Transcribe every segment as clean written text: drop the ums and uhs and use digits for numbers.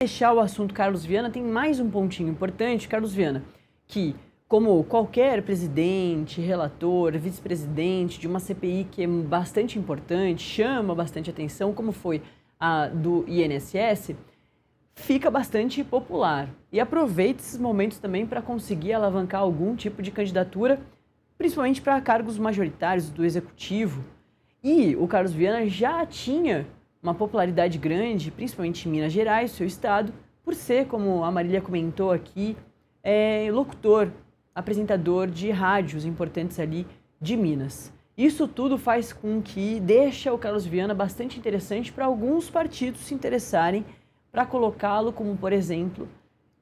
fechar o assunto Carlos Viana, tem mais um pontinho importante. Carlos Viana, que como qualquer presidente, relator, vice-presidente de uma CPI que é bastante importante, chama bastante atenção, como foi a do INSS, fica bastante popular. E aproveita esses momentos também para conseguir alavancar algum tipo de candidatura, principalmente para cargos majoritários do Executivo. E o Carlos Viana já tinha uma popularidade grande, principalmente em Minas Gerais, seu estado, por ser, como a Marília comentou aqui, locutor, apresentador de rádios importantes ali de Minas. Isso tudo faz com que deixa o Carlos Viana bastante interessante para alguns partidos se interessarem para colocá-lo como, por exemplo,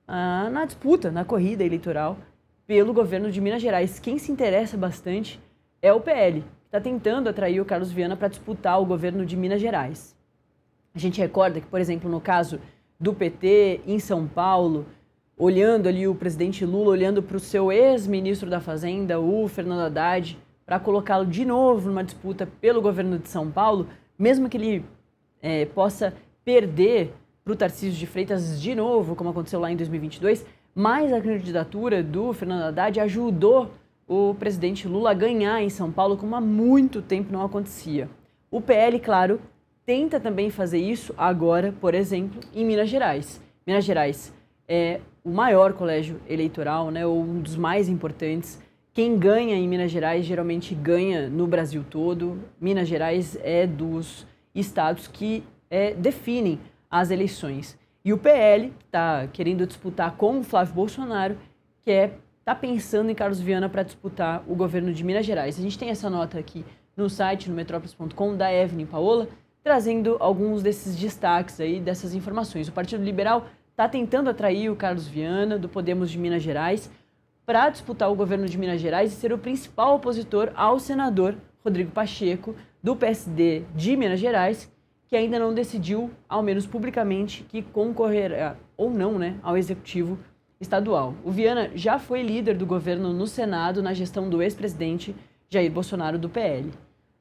na disputa, na corrida eleitoral pelo governo de Minas Gerais. Quem se interessa bastante é o PL, que está tentando atrair o Carlos Viana para disputar o governo de Minas Gerais. A gente recorda que, por exemplo, no caso do PT em São Paulo, olhando ali o presidente Lula, olhando para o seu ex-ministro da Fazenda, o Fernando Haddad, para colocá-lo de novo numa disputa pelo governo de São Paulo, mesmo que ele possa perder para o Tarcísio de Freitas de novo, como aconteceu lá em 2022, mas a candidatura do Fernando Haddad ajudou o presidente Lula a ganhar em São Paulo, como há muito tempo não acontecia. O PL, claro, tenta também fazer isso agora, por exemplo, em Minas Gerais. Minas Gerais é o maior colégio eleitoral, né, ou um dos mais importantes. Quem ganha em Minas Gerais geralmente ganha no Brasil todo. Minas Gerais é dos estados que definem as eleições. E o PL está querendo disputar com o Flávio Bolsonaro, que está pensando em Carlos Viana para disputar o governo de Minas Gerais. A gente tem essa nota aqui no site, no metrópolis.com, da Evelyn Paola, trazendo alguns desses destaques aí, dessas informações. O Partido Liberal está tentando atrair o Carlos Viana, do Podemos de Minas Gerais, para disputar o governo de Minas Gerais e ser o principal opositor ao senador Rodrigo Pacheco, do PSD de Minas Gerais, que ainda não decidiu, ao menos publicamente, que concorrerá ou não, né, ao Executivo estadual. O Viana já foi líder do governo no Senado na gestão do ex-presidente Jair Bolsonaro, do PL.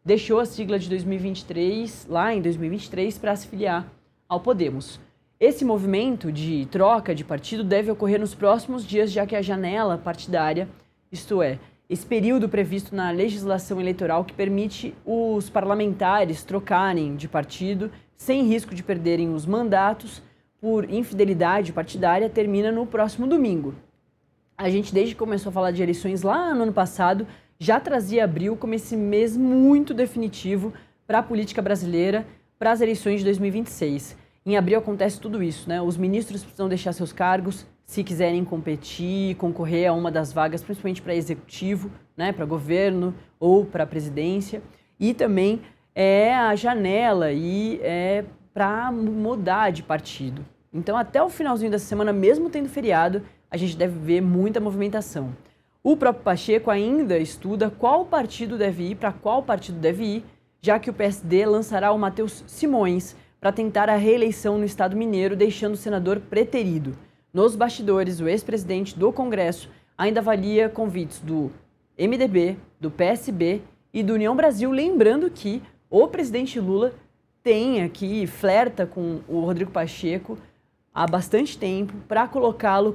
Deixou a sigla de 2023, lá em 2023, para se filiar ao Podemos. Esse movimento de troca de partido deve ocorrer nos próximos dias, já que a janela partidária, isto é, esse período previsto na legislação eleitoral que permite os parlamentares trocarem de partido sem risco de perderem os mandatos por infidelidade partidária, termina no próximo domingo. A gente, desde que começou a falar de eleições lá no ano passado, já trazia abril como esse mês muito definitivo para a política brasileira, para as eleições de 2026. Em abril acontece tudo isso, né? Os ministros precisam deixar seus cargos se quiserem competir, concorrer a uma das vagas, principalmente para executivo, né? Para governo ou para a presidência. E também a janela para mudar de partido. Então, até o finalzinho dessa semana, mesmo tendo feriado, a gente deve ver muita movimentação. O próprio Pacheco ainda estuda qual partido deve ir, para qual partido deve ir, já que o PSD lançará o Matheus Simões para tentar a reeleição no estado mineiro, deixando o senador preterido. Nos bastidores, o ex-presidente do Congresso ainda avalia convites do MDB, do PSB e do União Brasil, lembrando que o presidente Lula flerta com o Rodrigo Pacheco há bastante tempo para colocá-lo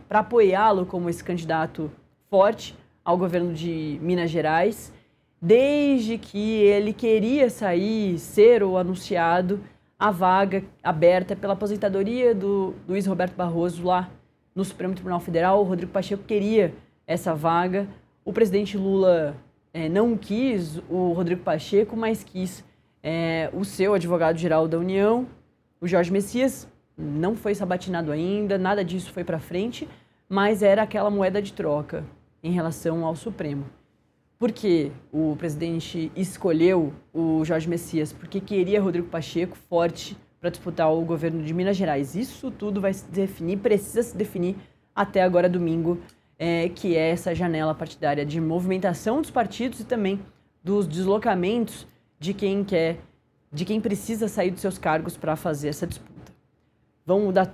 para apoiá-lo como esse candidato forte ao governo de Minas Gerais, desde que ele queria ser o anunciado a vaga aberta pela aposentadoria do Luiz Roberto Barroso lá no Supremo Tribunal Federal. O Rodrigo Pacheco queria essa vaga. O presidente Lula não quis o Rodrigo Pacheco, mas quis o seu advogado-geral da União, o Jorge Messias. Não foi sabatinado ainda, nada disso foi para frente, mas era aquela moeda de troca em relação ao Supremo. Por que o presidente escolheu o Jorge Messias? Porque queria Rodrigo Pacheco forte para disputar o governo de Minas Gerais. Isso tudo vai se definir, precisa se definir até agora domingo, que é essa janela partidária de movimentação dos partidos e também dos deslocamentos de quem precisa sair dos seus cargos para fazer essa disputa. Vamos dar